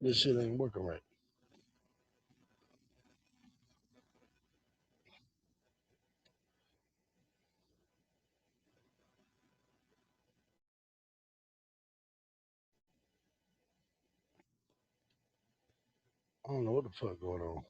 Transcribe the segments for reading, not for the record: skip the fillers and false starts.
This shit ain't working right. I don't know what the fuck going on.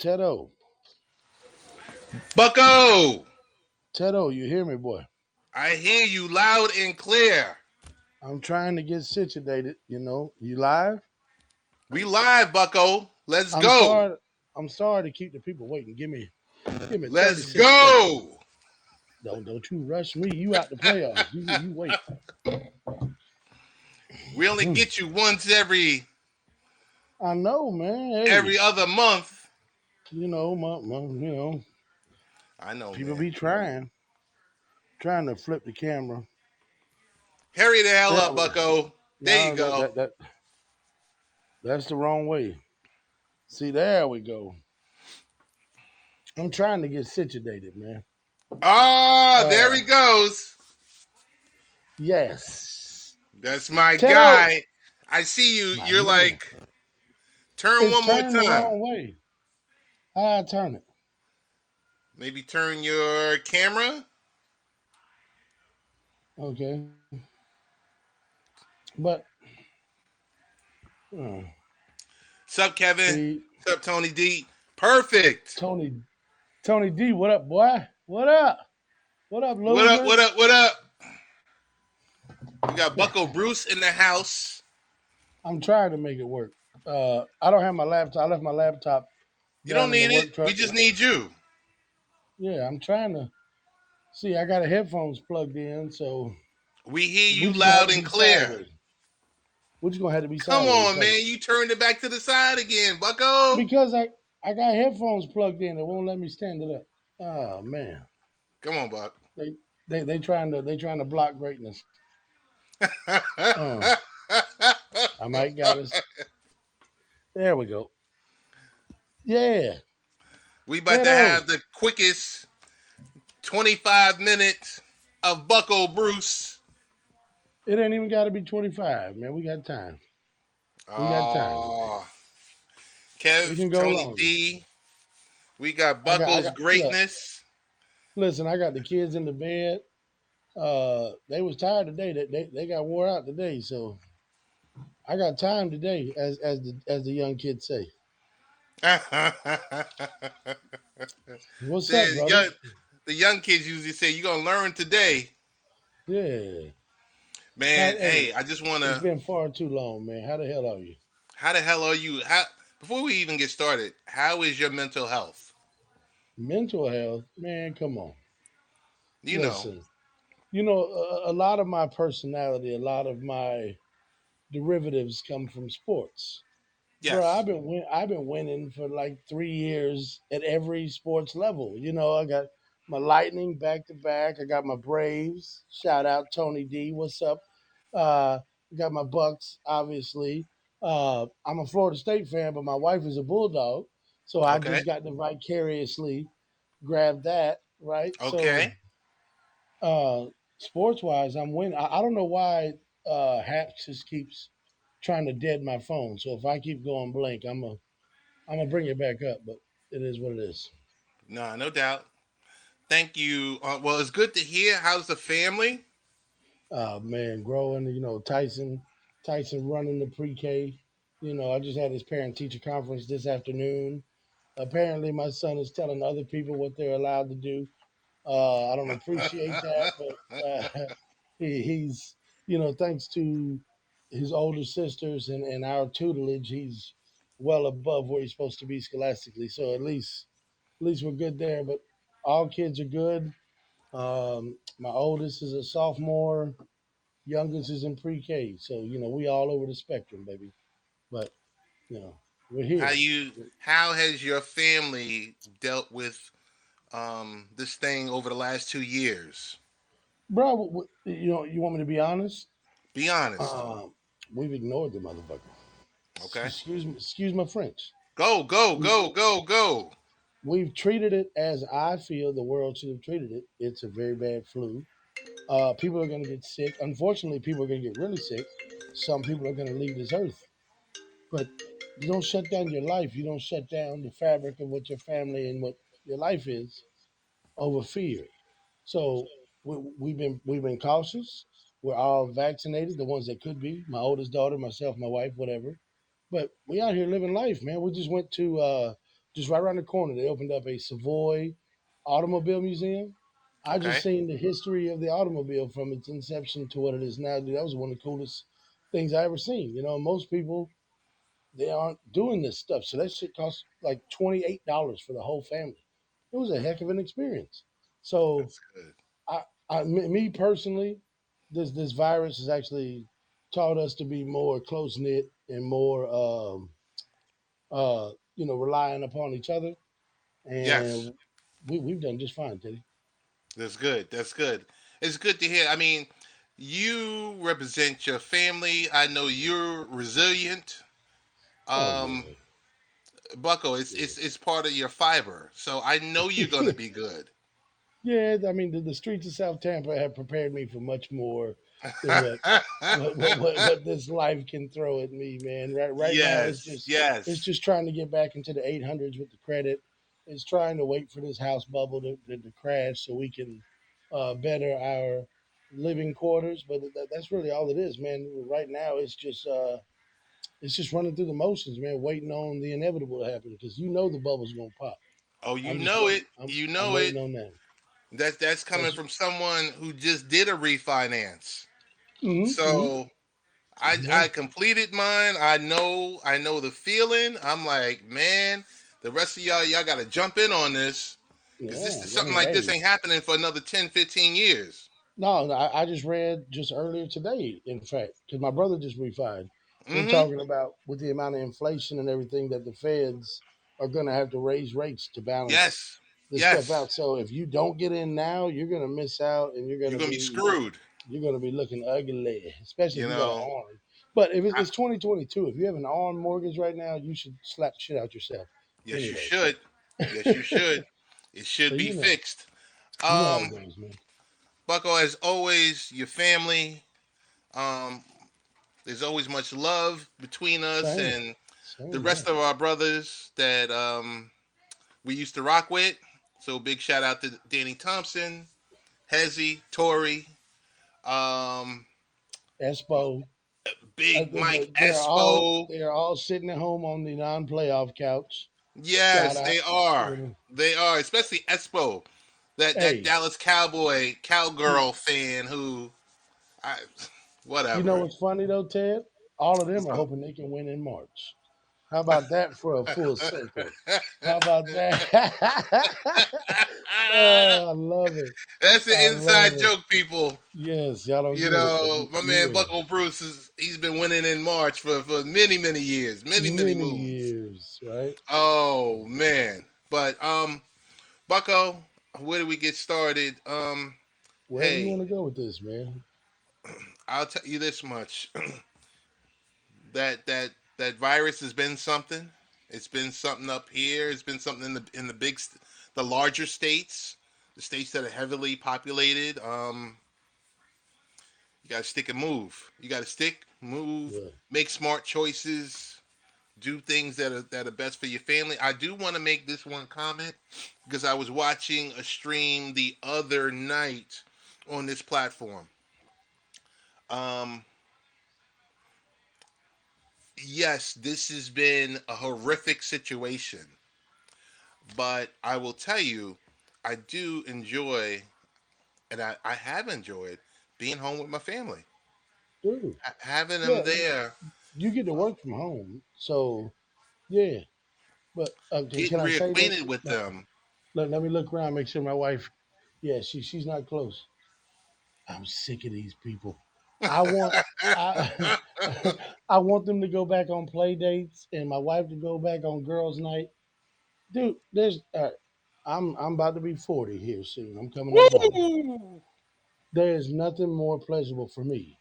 Tedo, Bucko, Tedo, you hear me, boy? I hear you loud and clear. I'm trying to get situated. You live? We live, Bucko. Let's I'm go. sorry. I'm sorry to keep the people waiting. Give me Let's 36 seconds. go. Don't you rush me. You out the playoffs. You wait. We only get you once I know, man. Hey, every other month. my, I know, people man. be trying to flip the camera. Hurry the hell There up, we Bucko. There you No, that go. that that that's the wrong way. See, there we go. I'm trying to get situated, man. Ah, there Uh, he goes. yes. That's my Teto, guy. I see you. my You're man. like, turn It's one more turned the time. wrong way. How I turn it? Maybe turn your camera. Okay, but uh, Sup, Kevin? see, Sup, Tony D? Perfect. Tony Tony D, what up, boy? What up? What up, What up? loser? What up? What up? We got Bucko Bruce in the house. I'm trying to make it work. I don't have my laptop. I left my laptop You don't down in the need it. work We truck. just need you. Yeah, I'm trying to see. I got a headphones plugged in, so We hear you we're just gonna have loud to and be clear. sideways. We're just gonna have to be Come sideways on, because man. You turned it back to the side again, Bucko. because I got headphones plugged in. It won't let me stand it up. Oh man, Come on, Buck. they they trying to block greatness. Uh, I might got us. There we go. Yeah, We about to Teto. have the quickest 25 minutes of Bucko Bruce. It ain't even got to be 25, man. We got time. We got time. Oh, We Kev, can go Tony longer. D. We got I Bucko's got. Look, greatness. listen. I got the kids in the bed. They was tired today. They got wore out today. So I got time today, as the young kids say. What's up, the, brother? young, the young kids usually say, you're going to learn today. Yeah. Man, Hey, hey, I just want it's to. been far too long, man. How the hell are you? How the hell are you? Before we even get started, how is your mental health? Mental health, man. Come on. You know. Listen. A lot of my personality, a lot of my derivatives come from sports. Bro, Yes. I've been winning for like 3 years at every sports level. You know, I got my Lightning back to back. I got my Braves. Shout out Tony D. What's up? I got my Bucks, obviously. I'm a Florida State fan, but my wife is a Bulldog, so I Okay. just got to vicariously grab that. Right. So, Okay. uh, sports wise, I'm winning. I don't know why Haps just keeps trying to dead my phone. So if I keep going blank, I'm gonna bring it back up, but it is what it is. No, no doubt. Thank you. Well, it's good to hear. How's the family? Man, growing, Tyson running the pre-K. I just had his parent teacher conference this afternoon. Apparently, my son is telling other people what they're allowed to do. I don't appreciate that, but he's, thanks to his older sisters and our tutelage, he's well above where he's supposed to be scholastically. So at least we're good there. But all kids are good. My oldest is a sophomore, youngest is in pre-K. So we all over the spectrum, baby. But you know, we're How here, you? How has your family dealt with this thing over the last 2 years? bro. You want me to be honest? Be honest. Um, we've ignored the motherfucker. Okay. Excuse my French. Go, go, We go, go, go. we've treated it as I feel the world should have treated it. It's a very bad flu. People are going to get sick. Unfortunately, people are going to get really sick. Some people are going to leave this earth. But you don't shut down your life. You don't shut down the fabric of what your family and what your life is over fear. So we've been cautious. We're all vaccinated, the ones that could be. My oldest daughter, myself, my wife, whatever. But we out here living life, man. We just went to just right around the corner. They opened up a Savoy automobile museum. I just Okay. seen the history of the automobile from its inception to what it is now. Dude, that was one of the coolest things I ever seen. Most people they aren't doing this stuff. So that shit costs like $28 for the whole family. It was a heck of an experience. So That's good. me personally, this virus has actually taught us to be more close knit and more relying upon each other. Yes. And we've done just fine, Teddy. That's good. That's good. It's good to hear. I mean, you represent your family. I know you're resilient. Oh Um, yeah, Bucko, it's part of your fiber. So I know you're yeah. gonna be good. Yeah, I mean the streets of South Tampa have prepared me for much more than what this life can throw at me, man. Right now Yes. it's Yes. just trying to get back into the 800s with the credit. It's trying to wait for this house bubble to crash so we can better our living quarters. But that's really all it is, man. Right now it's just running through the motions, man, waiting on the inevitable to happen because the bubble's gonna pop. Oh, you I'm just know waiting. it. I'm You I'm know it. waiting on that. That's coming That's from someone who just did a refinance. hmm So I yeah. completed mine. I know the feeling. I'm like, man, the rest of y'all got to jump in on this because this Yeah, is I something mean, like this hey, ain't happening for another 10, 15 years. no, I just read just earlier today, in fact, because my brother just refied. They're Mm-hmm. talking about with the amount of inflation and everything that the feds are going to have to raise rates to balance Yes. this stuff Yes. out. So if you don't get in now, you're going to miss out, and You're gonna be screwed. you're going to be looking ugly, especially You if you got an know. arm. But if I, it's 2022, if you have an arm mortgage right now, you should slap the shit out yourself. yes, you Anyway, should. Yes, you should. It so should be fixed. you know how it Um, goes, man. Bucko, as always, your family. Um, there's always much love between us Same, and the same, rest man. of our brothers that we used to rock with. So big shout out to Danny Thompson, Hezzy, Tori, um, Espo. Big Mike They're Espo. all sitting at home on the non-playoff couch. Shout Yes, out. they are. You know, They are, especially Espo, that hey, Dallas Cowboy you, cowgirl fan who, I, you know whatever. what's funny though, Ted? All of them What's are up? hoping they can win in March. How about that for a full circle? How about that? I love it. That's an I inside love it. joke, people. Yes, y'all don't You get it, but know, my man yeah, Bucko Bruce he's been winning in March for many, many years, many many moons. years, right? Oh man. But Bucko, where do we get started? Wherever you Hey, want to go with this, man. I'll tell you this much. That virus has been something. It's been something up here. It's been something in the the larger states, the states that are heavily populated. You got to stick and move. You got to stick, move, Yeah. make smart choices, do things that are best for your family. I do want to make this one comment because I was watching a stream the other night on this platform. Um, yes, this has been a horrific situation, but I will tell you, I do enjoy, and I have enjoyed being home with my family, Dude. having them Yeah, there, you get to work from home, so yeah. But getting can I say this? reacquainted with them. Let me look around, make sure my wife. Yeah, she's not close. I'm sick of these people. I want I I want them to go back on play dates and my wife to go back on girls' night. Dude, I'm about to be 40 here soon. I'm coming up on it. Woo! There is nothing more pleasurable for me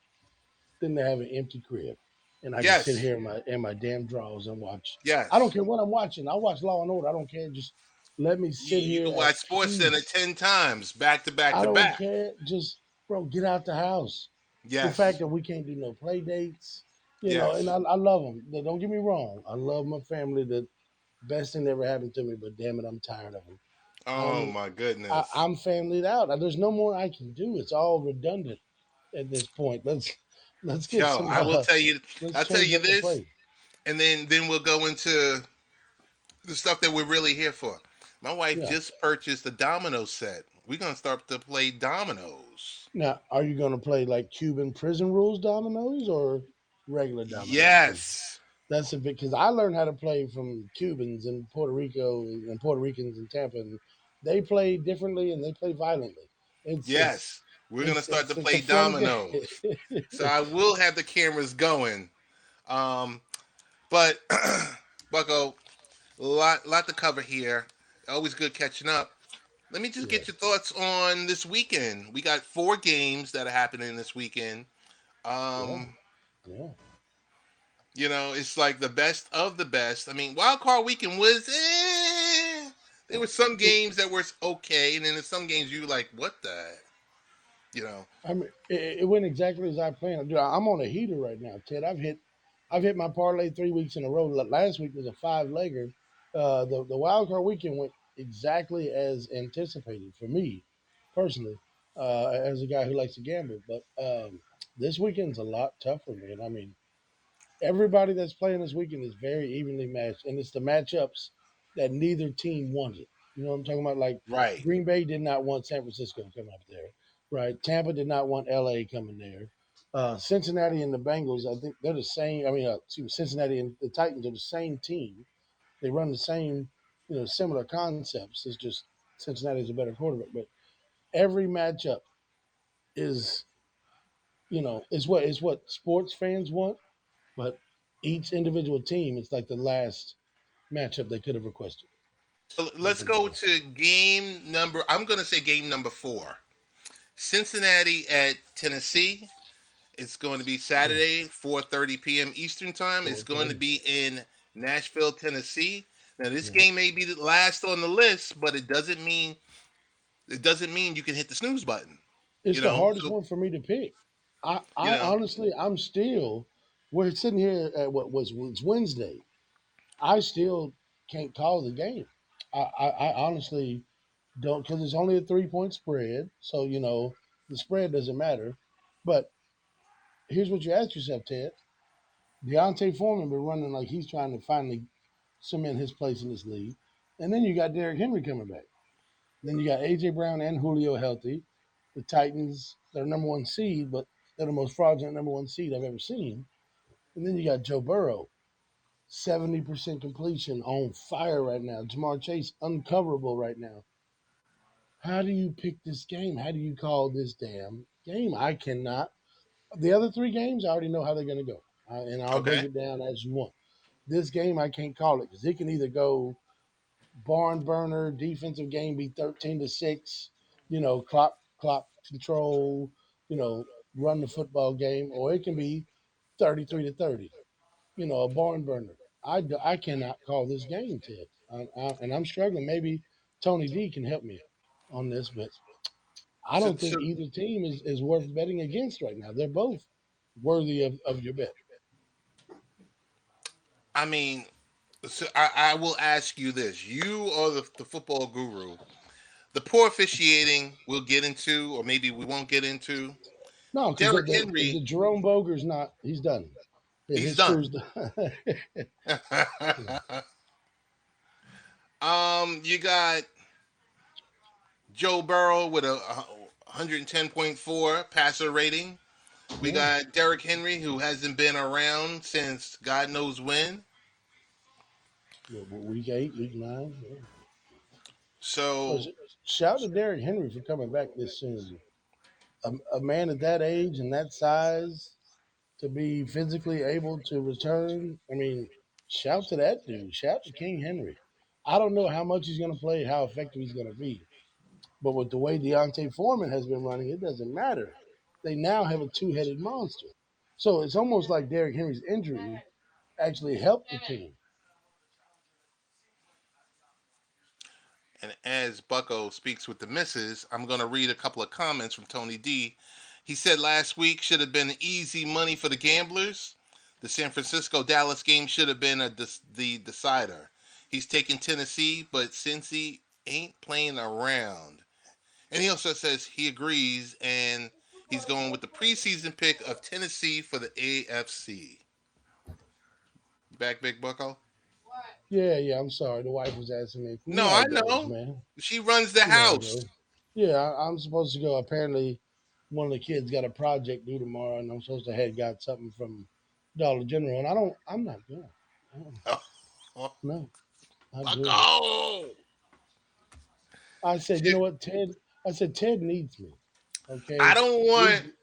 than to have an empty crib. And I can sit Yes, here in my damn drawers and watch. I don't yes. care what I'm watching. I watch Law and Order. I don't care. Just let me sit You here can at watch Sports Center peace. 10 times back to back I to don't back. care. Just bro, get out the house. The fact Yes, that we can't do no play dates, and yes. I love them. Don't get me wrong. I love my family. The best thing that ever happened to me. But damn it, I'm tired of them. Oh I'm my goodness. I'm familyed out. There's no more I can do. It's all redundant at this point. Let's get Yo, some. I will tell you. Let's I'll tell change you up the this, play. and then we'll go into the stuff that we're really here for. My wife Yeah. just purchased a domino set. We're gonna start to play dominoes. Now, are you going to play like Cuban prison rules dominoes or regular dominoes? Because Yes, that's a bit. Because I learned how to play from Cubans in Puerto Rico and Puerto Ricans in Tampa, and they play differently and they play violently. It's it's yes. We're gonna start to it's a play fun game. dominoes. So I will have the cameras going. Um, but Bucko, lot to cover here. Always good catching up. Let me just Yeah, get your thoughts on this weekend. We got 4 games that are happening this weekend. yeah, Um, yeah. it's like the best of the best. I mean, Wild Card Weekend was there were some It, games that were okay, and then there's some games you were like, what the, you know? I mean, it went exactly as I planned. Dude, I'm on a heater right now, Ted. I've hit my parlay 3 weeks in a row. Last week was a five legger. The wild card weekend went exactly as anticipated for me, personally, as a guy who likes to gamble. But this weekend's a lot tougher, man. I mean, everybody that's playing this weekend is very evenly matched, and it's the matchups that neither team wanted. You know what I'm talking about? Like Right. Green Bay did not want San Francisco coming up there, right? Tampa did not want LA coming there. Cincinnati and the Bengals, I think they're the same. I mean, excuse me, Cincinnati and the Titans are the same team. They run the same, similar concepts. It's just Cincinnati is a better quarterback. But every matchup is, is what sports fans want, but each individual team is like the last matchup they could have requested. So That's let's what it go is. to game number. I'm going to say game number 4. Cincinnati at Tennessee. It's going to be Yeah, Saturday, 4:30 p.m. Eastern time. It's going to 4:30. be in Nashville, Tennessee. Now, this Yeah, game may be the last on the list, but it doesn't mean you can hit the snooze button. it's You the know, hardest so one for me to pick. you I know, honestly, I'm still. We're sitting here at what was Wednesday. I still can't call the game. I honestly don't because it's only a 3 point spread, so the spread doesn't matter. But here's what you ask yourself, Ted. Deontay Foreman been running like he's trying to finally cement his place in this league. And then you got Derrick Henry coming back. Then you got AJ Brown and Julio healthy. The Titans, they're number one seed, but they're the most fraudulent number one seed I've ever seen. And then you got Joe Burrow. 70% completion, on fire right now. Jamar Chase uncoverable right now. How do you pick this game? How do you call this damn game? I cannot. The other three games, I already know how they're going to go, and I'll break Okay. it down as you want. This game, I can't call it because it can either go barn burner, defensive game be 13-6, clock control, you know, run the football game, or it can be 33-30, a barn burner. I cannot call this game, Ted, and I'm struggling. Maybe Tony D can help me on this, but I So, don't so think either team is worth betting against right now. They're both worthy of your bet. I mean, I will ask you this: you are the football guru. The poor officiating we'll get into, or maybe we won't get into. No, because Derrick Henry, the Jerome Boger's not. He's done. he's His done. crew's done. You got Joe Burrow with a 110.4 passer rating. We Yeah. got Derrick Henry, who hasn't been around since God knows when. Week 8, week 9. Yeah. Well, So, shout to Derrick Henry for coming back this soon. A man at that age and that size to be physically able to return. I mean, shout to that dude. Shout to King Henry. I don't know how much he's going to play, how effective he's going to be. But with the way Deontay Foreman has been running, it doesn't matter. They now have a two-headed monster. So it's almost like Derrick Henry's injury actually helped the team. and as Bucko speaks with the misses, I'm going to read a couple of comments from Tony D. He said last week should have been easy money for the gamblers. The San Francisco Dallas game should have been the decider. He's taking Tennessee, but Cincy ain't playing around. And he also says he agrees, and he's going with the preseason pick of Tennessee for the AFC. Back, Big Bucko? Yeah, yeah, I'm sorry. The wife was asking me. You No, know how I it goes, know. man. She runs the You know how it house. goes. Yeah, I'm supposed to go. Apparently, one of the kids got a project due tomorrow, and I'm supposed to have got something from Dollar General, and I'm not going. No, not doing it. Bucko! I said, you know what, Ted? I said, Ted needs me. I Okay. don't We want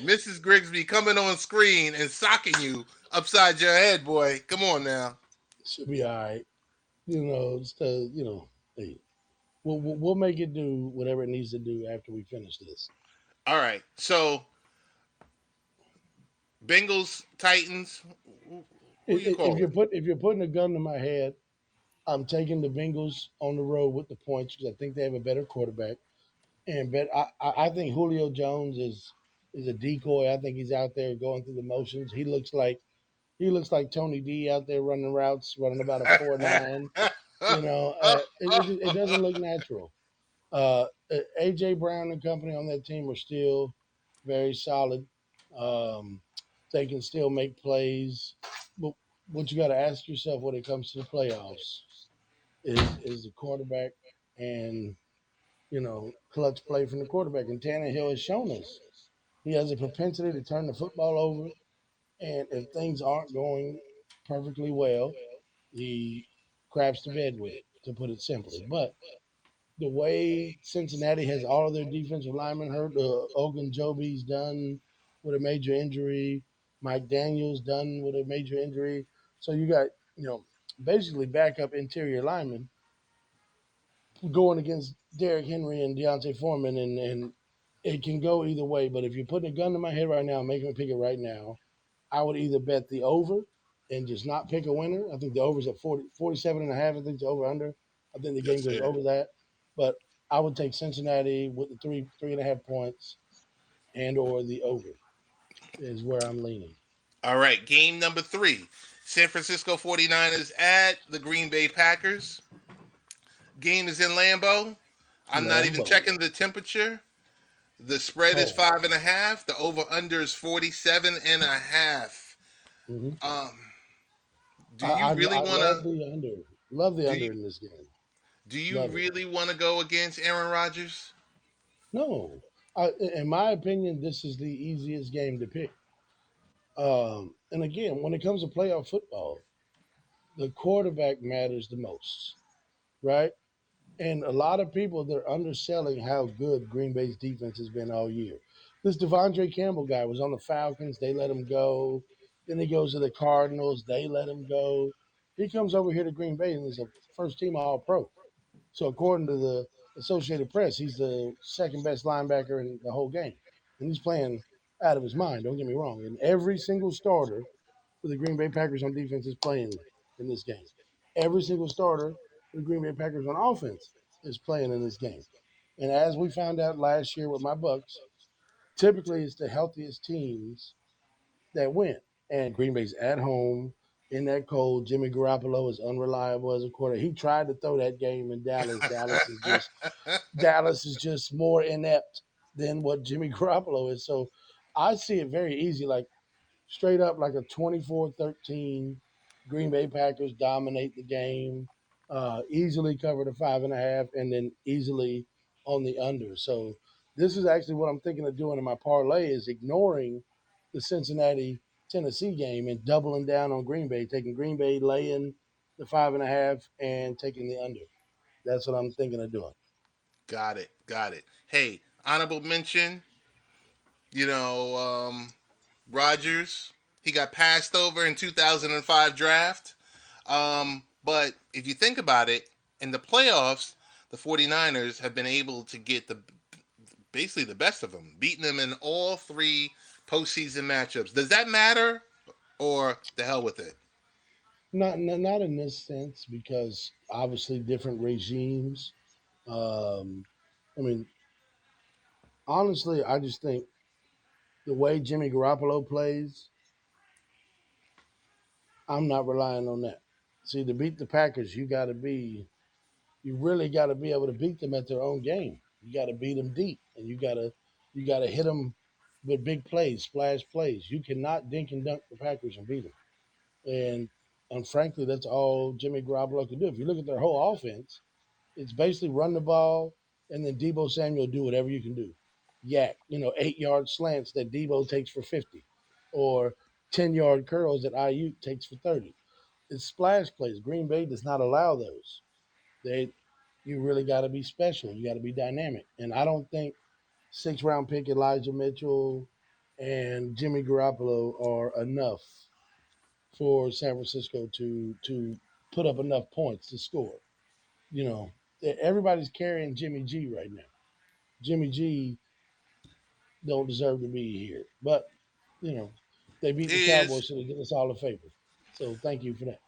Mrs. Grigsby coming on screen and socking you upside your head, boy. Come on now. should be all right. Just hey, we'll make it do whatever it needs to do after we finish this. All right. So, Bengals, Titans. Who you calling? If you're putting a gun to my head, I'm taking the Bengals on the road with the points because I think they have a better quarterback. And bet I think Julio Jones is a decoy. I think he's out there going through the motions. He looks like Tony D out there running routes, running about a 4.9. It doesn't look natural. AJ Brown and company on that team are still very solid. Um, they can still make plays, but what you got to ask yourself when it comes to the playoffs is the quarterback and clutch play from the quarterback. And Tannehill has shown us he has a propensity to turn the football over, and if things aren't going perfectly well, he craps the bed with it, to put it simply. But the way Cincinnati has all of their defensive linemen hurt, Ogunjobi's done with a major injury, Mike Daniels done with a major injury. So you got, basically backup interior linemen going against Derrick Henry and Deontay Foreman, and it can go either way. But if you're putting a gun to my head right now, making me pick it right now, I would either bet the over and just not pick a winner. I think the over's at 47.5. I think the over under. I think the game That's goes it. over that. But I would take Cincinnati with the 3.5 points and or the over is where I'm leaning. All right. Game number 3. San Francisco 49ers at the Green Bay Packers. Game is in Lambeau. I'm not even Lambo. checking the temperature. The spread is Cold. 5.5. The over under is 47.5. Mm-hmm. Um, do I, you I really I want love to? the under. Love the Do under you in this game. do you Love it. really want to go against Aaron Rodgers? No, in my opinion, this is the easiest game to pick. And again, when it comes to playoff football, the quarterback matters the most, right? And a lot of people they're underselling how good Green Bay's defense has been all year. This Devondre Campbell guy was on the Falcons, they let him go. Then he goes to the Cardinals, they let him go. He comes over here to Green Bay and is a first team all pro. So according to the Associated Press, he's the second best linebacker in the whole game. And he's playing out of his mind, don't get me wrong. And every single starter for the Green Bay Packers on defense is playing in this game. Every single starter for the Green Bay Packers on offense is playing in this game. And as we found out last year with my Bucks, typically it's the healthiest teams that win. And Green Bay's at home in that cold. Jimmy Garoppolo is unreliable as a quarterback. He tried to throw that game in Dallas. Dallas is just more inept than what Jimmy Garoppolo is. So I see it very easy. Like straight up like a 24-13 Green Bay Packers dominate the game, easily cover the 5.5, and then easily on the under. So this is actually what I'm thinking of doing in my parlay is ignoring the Cincinnati Tennessee game and doubling down on Green Bay, taking Green Bay laying the 5.5 and taking the under. That's what I'm thinking of doing. Got it. Got it. Hey, honorable mention. You know, Rogers. He got passed over in 2005 draft. But if you think about it, in the playoffs, the 49ers have been able to get the basically the best of them, beating them in all three postseason matchups. Does that matter, or the hell with it? Not in this sense because obviously different regimes. Um, I mean, honestly, I just think the way Jimmy Garoppolo plays, I'm not relying on that. See, to beat the Packers, you really got to be able to beat them at their own game. You got to beat them deep, and you got to hit them with big plays, splash plays. You cannot dink and dunk the Packers and beat them. And frankly, that's all Jimmy Garoppolo can do. If you look at their whole offense, it's basically run the ball and then Debo Samuel do whatever you can do. Yak, 8 yard slants that Debo takes for 50, or 10 yard curls that IU takes for 30. It's splash plays. Green Bay does not allow those. They, you really got to be special. You got to be dynamic. And I don't think 6 round pick Elijah Mitchell and Jimmy Garoppolo are enough for San Francisco to put up enough points to score. You know, everybody's carrying Jimmy G right now. Jimmy G don't deserve to be here, but you know, they beat the He is. Cowboys, so they did us all a favor. So thank you for that.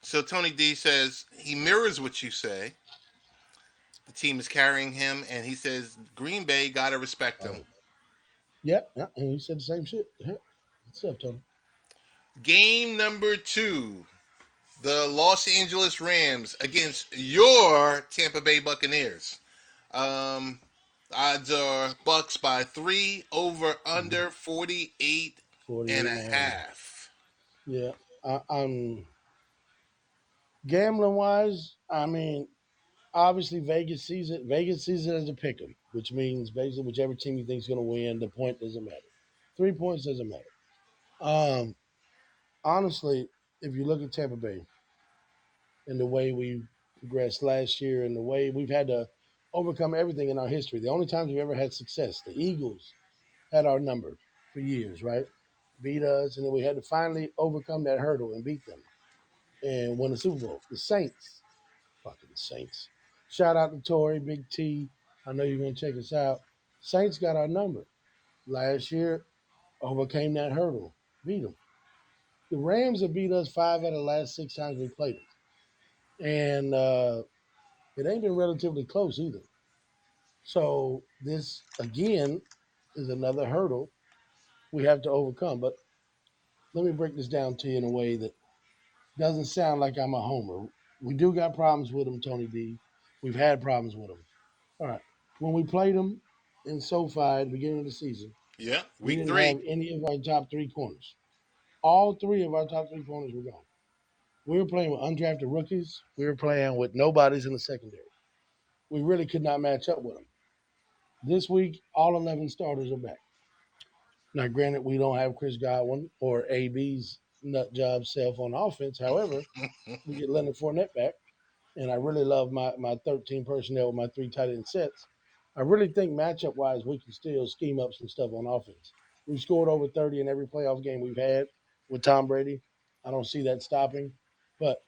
So Tony D says he mirrors what you say. The team is carrying him, and he says Green Bay gotta respect him. Oh, yeah, yeah, and he said the same shit. Yeah. What's up, Tony? Game number two, the Los Angeles Rams against your Tampa Bay Buccaneers. Um, Odds are Bucks by three, over Mhm. under 48 and 48 a and a half. half. Yeah, I'm gambling wise. I mean, obviously Vegas sees it as a pick 'em, which means basically whichever team you think is going to win, the point doesn't matter. 3 points doesn't matter. Um, Honestly, if you look at Tampa Bay and the way we progressed last year and the way we've had to overcome everything in our history, the only times we've ever had success, the Eagles had our number for years, right? Beat us, and then we had to finally overcome that hurdle and beat them and win the Super Bowl. The Saints, fucking Saints. Shout out to Tori, Big T. I know you're gonna check us out. Saints got our number last year, overcame that hurdle, beat them. The Rams have beat us 5 out of the last 6 times we played them, and it ain't been relatively close either. So this again is another hurdle we have to overcome. But let me break this down to you in a way that doesn't sound like I'm a homer. We do got problems with them, Tony D. We've had problems with them. All right. When we played them in SoFi at the beginning of the season, Yeah, we week didn't three. have any of our top three corners. All three of our top three corners were gone. We were playing with undrafted rookies. We were playing with nobodies in the secondary. We really could not match up with them. This week, all 11 starters are back. Now, granted, we don't have Chris Godwin or AB's nut job self on offense. However, we get Leonard Fournette back, and I really love my 13 personnel with my three tight end sets. I really think matchup wise, we can still scheme up some stuff on offense. We've scored over 30 in every playoff game we've had with Tom Brady. I don't see that stopping. But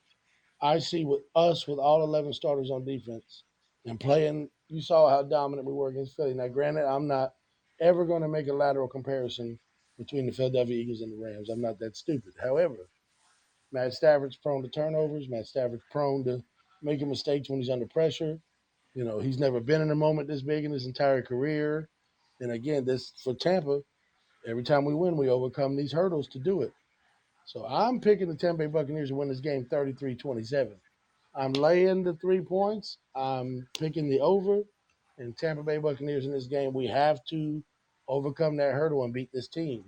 I see with us, with all 11 starters on defense and playing, you saw how dominant we were against Philly. Now, granted, I'm not ever going to make a lateral comparison between the Philadelphia Eagles and the Rams. I'm not that stupid. However, Matt Stafford's prone to turnovers. Matt Stafford's prone to making mistakes when he's under pressure. You know, he's never been in a moment this big in his entire career. And again, this for Tampa, every time we win, we overcome these hurdles to do it. So I'm picking the Tampa Bay Buccaneers to win this game 33-27. I'm laying the 3 points. I'm picking the over. And Tampa Bay Buccaneers in this game, we have to overcome that hurdle and beat this team.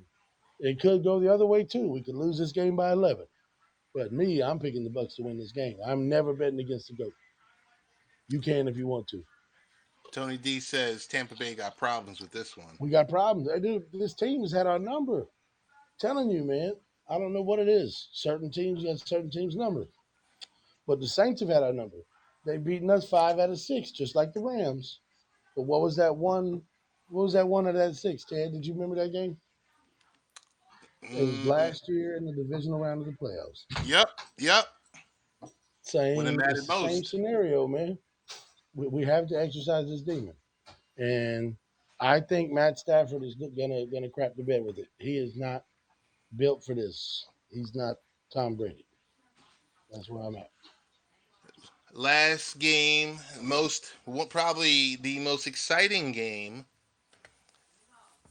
It could go the other way too. We could lose this game by 11. But me, I'm picking the Bucks to win this game. I'm never betting against the GOAT. You can if you want to. Tony D says Tampa Bay got problems with this one. We got problems. Dude, this team has had our number. Telling you, man. I don't know what it is. Certain teams got certain teams' number. But the Saints have had our number. They've beaten us 5 out of 6, just like the Rams. But what was that one? What was that one out of that 6, Ted? Did you remember that game? It was Mm, last year in the divisional round of the playoffs. yep, yep. When it Same, mattered it's the same most. scenario, man. We have to exercise this demon. And I think Matt Stafford is gonna crap the bed with it. He is not built for this. He's not Tom Brady. That's where I'm at. Last game, probably the most exciting game.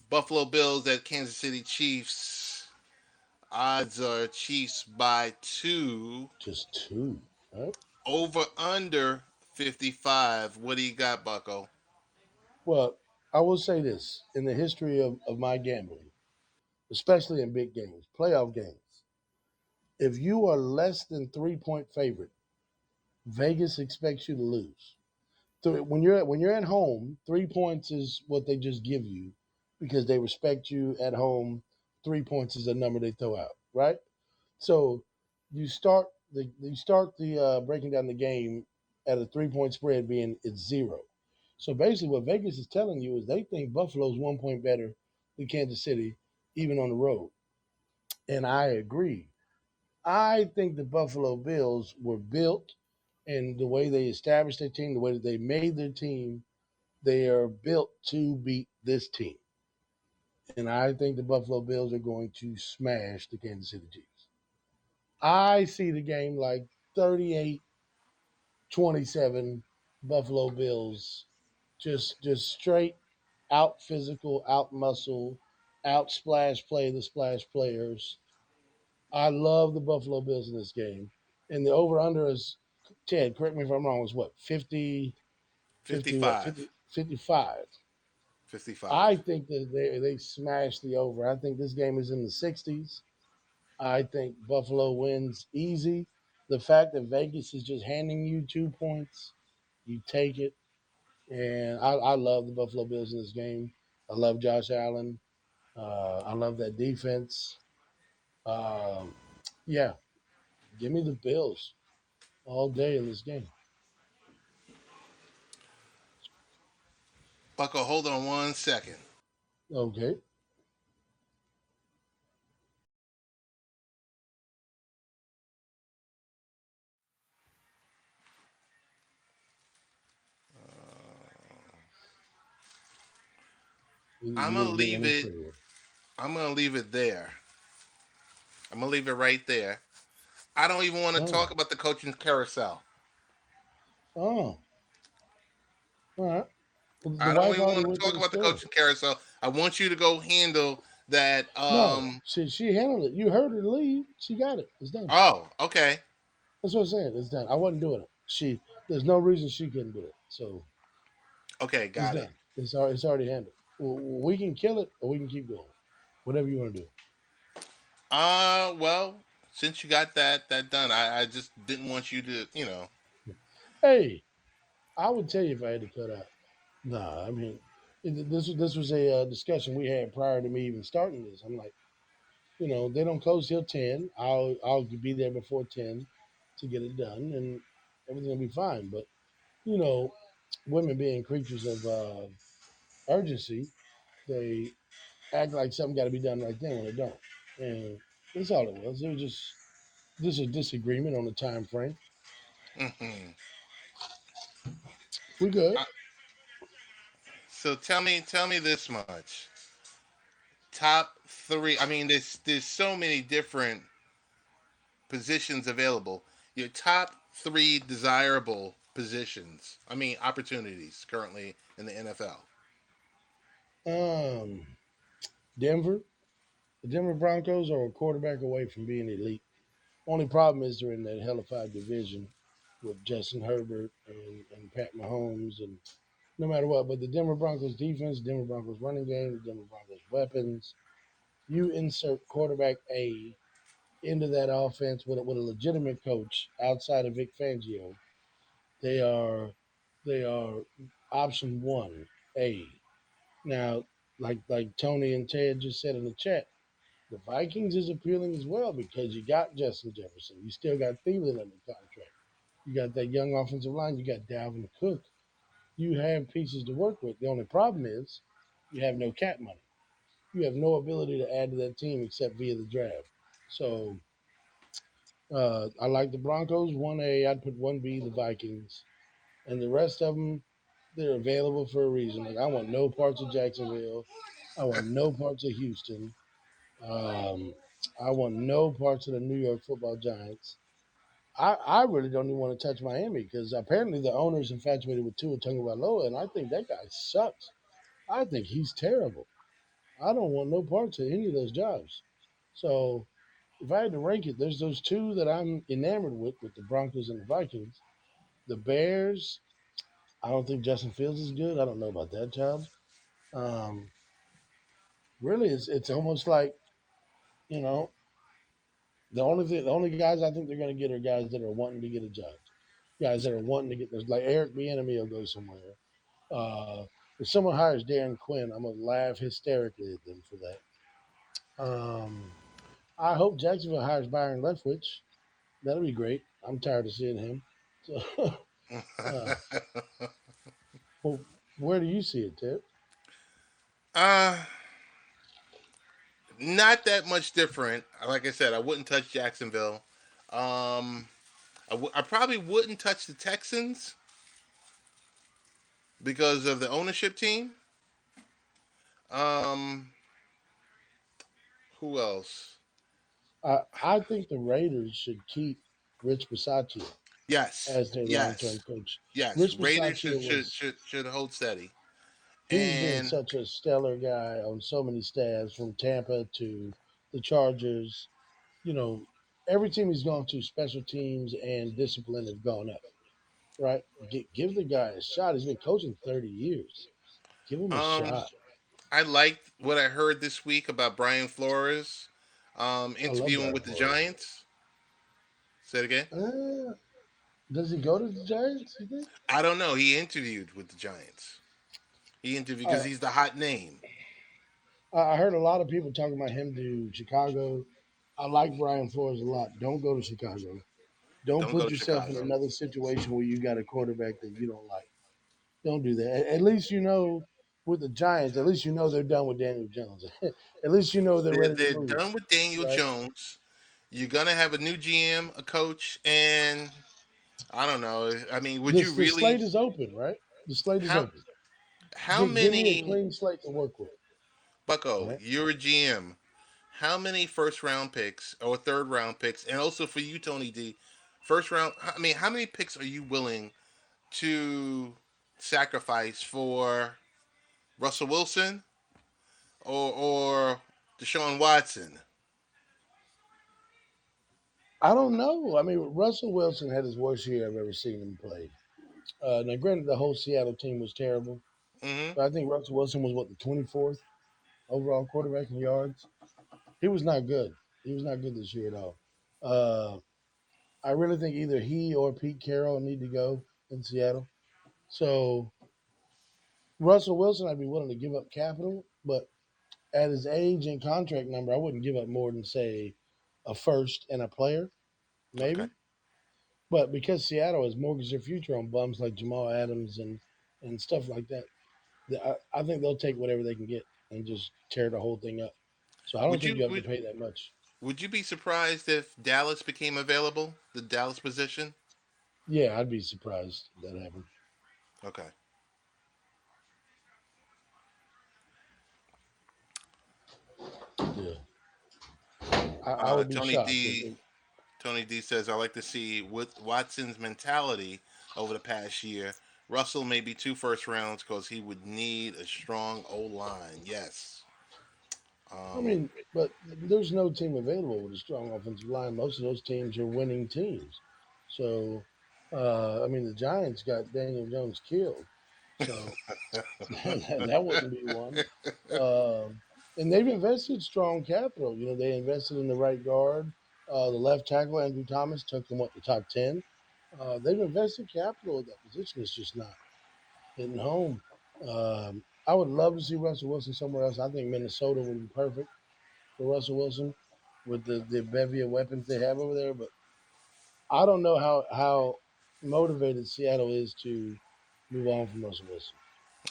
Buffalo Bills at Kansas City Chiefs. Odds are Chiefs by 2. Just two. Right? Over under 55. What do you got, Bucko? Well, I will say this in the history of my gambling, especially in big games, playoff games, if you are less than 3 point favorite, Vegas expects you to lose. So when you're at home, 3 points is what they just give you because they respect you at home. 3 points is a number they throw out, right? So you start the breaking down the game at a 3 point spread being it's zero. So basically, what Vegas is telling you is they think Buffalo's 1 point better than Kansas City, even on the road. And I agree. I think the Buffalo Bills were built, and the way they established their team, the way that they made their team, they are built to beat this team. And I think the Buffalo Bills are going to smash the Kansas City Chiefs. I see the game like 38-27 Buffalo Bills. Just straight out physical, out muscle, out splash play the splash players. I love the Buffalo Bills in this game. And the over under is Ted, correct me if I'm wrong, is what, 50, 50 what, 55. 50, 55. 55. I think that they smashed the over. I think this game is in the 60s. I think Buffalo wins easy. The fact that Vegas is just handing you 2 points, you take it. And I love the Buffalo Bills in this game. I love Josh Allen. I love that defense. Um, yeah, give me the Bills all day in this game. Bucko, hold on 1 second. Okay. I'm You gonna didn't get leave any it. clearer. I'm gonna leave it there. I'm gonna leave it right there. I don't even want to Oh, talk about the coaching carousel. oh, all right. Well, the I don't wife even already want went to through talk the about the story. coaching carousel. I want you to go handle that. No, she handled it. You heard her leave. She got it. It's done. Oh, okay. That's what I'm saying. It's done. I wasn't doing it. There's no reason she couldn't do it. So Okay, it's got it. done. It's already handled. We can kill it or we can keep going. Whatever you want to do. Well, since you got that done, I just didn't want you Hey, I would tell you if I had to cut out. Nah, I mean, this was a discussion we had prior to me even starting this. I'm like, they don't close till 10. I'll be there before 10 to get it done, and everything will be fine. But you know, women being creatures of urgency, they act like something got to be done right then when it don't. And that's all it was. It was just a disagreement on the time frame. Hmm. We good. So tell me this much. Top three. I mean, there's so many different positions available. Your top three desirable positions. I mean, opportunities currently in the NFL. Um, Denver, the Denver Broncos are a quarterback away from being elite. Only problem is they're in that hellified division with Justin Herbert and Pat Mahomes and no matter what. But the Denver Broncos defense, Denver Broncos running game, the Denver Broncos weapons, you insert quarterback A into that offense with a legitimate coach outside of Vic Fangio, they are they are option one A. Now, like Tony and Ted just said in the chat, the Vikings is appealing as well because you got Justin Jefferson, you still got Thielen under contract, you got that young offensive line, you got Dalvin Cook, you have pieces to work with. The only problem is you have no cap money. You have no ability to add to that team except via the draft. So I like the Broncos. 1A, I'd put 1B, the Vikings. And the rest of them, they're available for a reason. Like, I want no parts of Jacksonville. I want no parts of Houston. Um, I want no parts of the New York football Giants. I really don't even want to touch Miami because apparently the owner's infatuated with Tua Tagovailoa, and I think that guy sucks. I think he's terrible. I don't want no parts of any of those jobs. So if I had to rank it, there's those two that I'm enamored with the Broncos and the Vikings. The Bears, I don't think Justin Fields is good. I don't know about that job. Um, really, it's almost like you know the only guys I think they're going to get are guys that are wanting to get a job, guys that are wanting to get this. Like Eric Bieniemy will go somewhere. Uh, if someone hires Darren Quinn, I'm gonna laugh hysterically at them for that. I hope Jacksonville hires Byron Leftwich. That'll be great. I'm tired of seeing him. So, uh, well, where do you see it, Ted? uh, Not that much different. Like I said, I wouldn't touch Jacksonville. Um, I probably wouldn't touch the Texans because of the ownership team. Um, who else? I think the Raiders should keep Rich Bisaccia Yes, as their long-term yes, coach. yes. Rich Raiders Bisaccia should was should should hold steady. he's been And such a stellar guy on so many staffs, from Tampa to the Chargers. You know, every team he's gone to, special teams and discipline have gone up. Right? Give the guy a shot. He's been coaching 30 years. Give him a um, shot. I liked what I heard this week about Brian Flores I love interviewing Brian with the Flores. Giants. Say it again. Uh, does he go to the Giants? You think? I don't know. He interviewed with the Giants. He interviewed because Uh, he's the hot name. I heard a lot of people talking about him to Chicago. I like Brian Flores a lot. Don't go to Chicago. Don't Don't go put to yourself in Chicago. another situation where you got a quarterback that you don't like. Don't do that. At least you know with the Giants, at least you know they're done with Daniel Jones. At least you know they're They're, ready to they're move, done with Daniel right? Jones. You're gonna have a new GM, a coach, and I don't know. I mean, would you This the really? slate is open, right? The slate is How open. how Give me a many clean slate to work with, Bucko? right? You're a GM. How many first round picks or third round picks, and also for you, Tony D, first round? I mean, how many picks are you willing to sacrifice for Russell Wilson or Deshaun Watson? I don't know. I mean, Russell Wilson had his worst year I've ever seen him play. Now, granted, the whole Seattle team was terrible, Mm-hmm. but I think Russell Wilson was what the 24th overall quarterback in yards. He was not good. He was not good this year at all. Uh, I really think either he or Pete Carroll need to go in Seattle. So Russell Wilson, I'd be willing to give up capital, but at his age and contract number, I wouldn't give up more than say a first and a player, Okay. maybe. But because Seattle has mortgaged their future on bums like Jamal Adams and stuff like that, I think they'll take whatever they can get and just tear the whole thing up. So I don't Would think you you have to would pay that much. would you be surprised if Dallas became available? The Dallas position? Yeah, I'd be surprised if that happened. Okay. Yeah, I would be Tony shocked D. Tony D says I like to see Watson's mentality over the past year. Russell may be 2 first rounds because he would need a strong O line. Yes. I Um, mean, but there's no team available with a strong offensive line. Most of those teams are winning teams. So, I mean, the Giants got Daniel Jones killed. So that wouldn't be one. Um, and they've invested strong capital. You know, they invested in the right guard. The left tackle, Andrew Thomas, took them up the top 10. They've invested capital at that position. It's just not hitting home. I would love to see Russell Wilson somewhere else. I think Minnesota would be perfect for Russell Wilson with the bevy of weapons they have over there. But I don't know how motivated Seattle is to move on from Russell Wilson,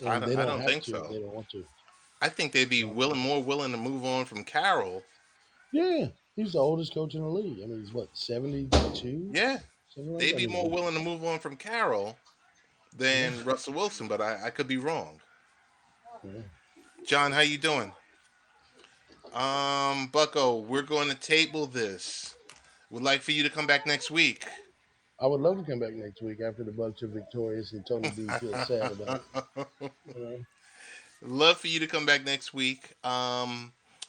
I and don't. they I don't don't have think to if so. they don't want to. I think they'd be So more willing to move on from Carroll. yeah, he's the oldest coach in the league. I mean, he's what 72, Yeah, something like they'd that. I be more mean, willing to move on from Carroll yeah, than Russell Wilson. But I could be wrong. yeah. John, how you doing? Bucko, we're going to table this. Would like for you to come back next week. I would love to come back next week after the Bucks are victorious and Tony D feels sad about it. You know, Love for you to come back next week.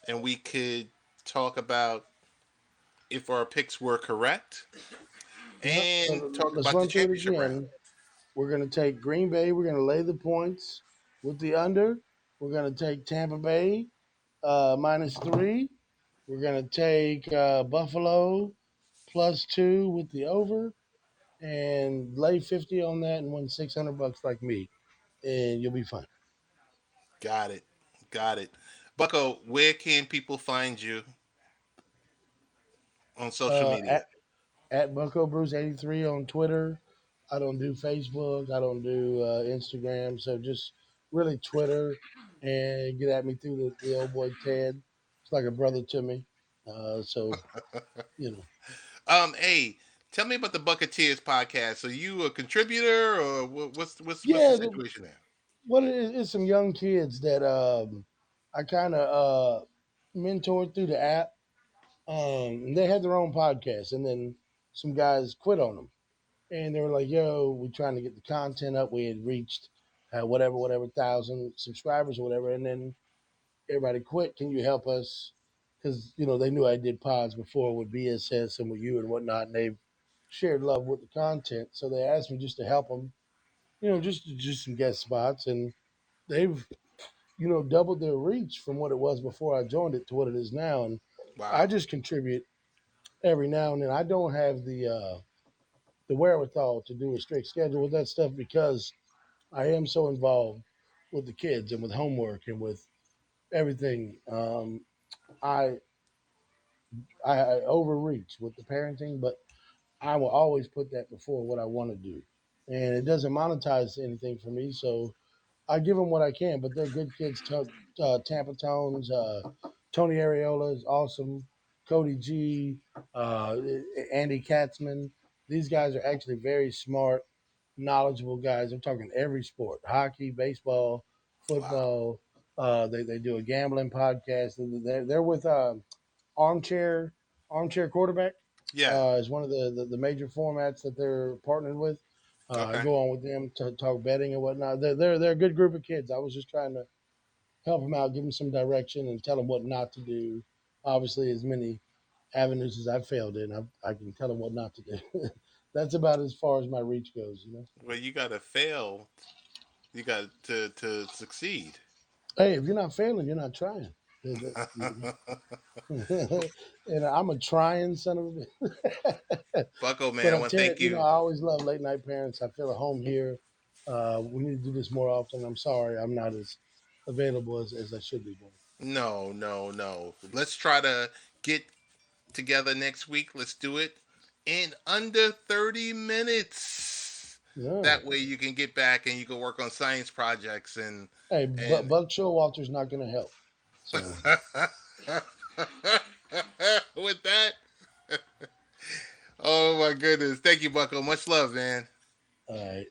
And we could talk about if our picks were correct yeah. and talk Let's about the run through it championship round. again. We're going to take Green Bay. We're going to lay the points with the under. We're going to take Tampa Bay -3. We're going to take Buffalo +2 with the over and lay 50 on that and win 600 bucks like me. And you'll be fine. Got it. Got it. Bucko, where can people find you on social Uh, media? at, at Bucko Bruce 83 on Twitter. I don't do Facebook. I don't do Instagram. So just really Twitter and get at me through the old boy Ted. It's like a brother to me. So, you know. Hey, tell me about the Bucketeers podcast. Are you a contributor or what's the Yeah, situation there? what it is some young kids that I kind of mentored through the app. They had their own podcast, and then some guys quit on them, and they were like, "Yo, we're trying to get the content up. We had reached whatever thousand subscribers or whatever, and then everybody quit. Can you help us?" Because they knew I did pods before with BSS and with you and whatnot, and they've shared love with the content, so they asked me just to help them. Just some guest spots, and they've doubled their reach from what it was before I joined it to what it is now. And I Wow. just contribute every now and then. I don't have the wherewithal to do a strict schedule with that stuff because I am so involved with the kids and with homework and with everything. I I overreach with the parenting, but I will always put that before what I want to do, and it doesn't monetize anything for me. So I give them what I can, but they're good kids. Tampa Tones, Tony Areola is awesome. Cody G, uh, Andy Katzman. These guys are actually very smart, knowledgeable guys. I'm talking every sport: hockey, baseball, Wow. football. They do a gambling podcast. They're with Armchair Armchair Quarterback Yeah. is one of the major formats that they're partnered with. I Okay. go on with them to talk betting and whatnot. They're a good group of kids. I was just trying to help them out, give them some direction, and tell them what not to do. Obviously, as many avenues as I've failed in, I can tell them what not to do. That's about as far as my reach goes. Well, you got to fail. You got to succeed. Hey, if you're not failing, you're not trying. And I'm a trying son of a bitch. Bucko, But man, I I want to tell you, thank you. I always love late night parents. I feel at home here. We need to do this more often. I'm sorry, I'm not as available as I should be, bro. No, no, no. Let's try to get together next week. Let's do it in under 30 minutes. No. That way you can get back and you can work on science projects Hey, and Buck Showalter's not going to help. So, with that, oh my goodness. Thank you, Bucko. Much love, man. all right.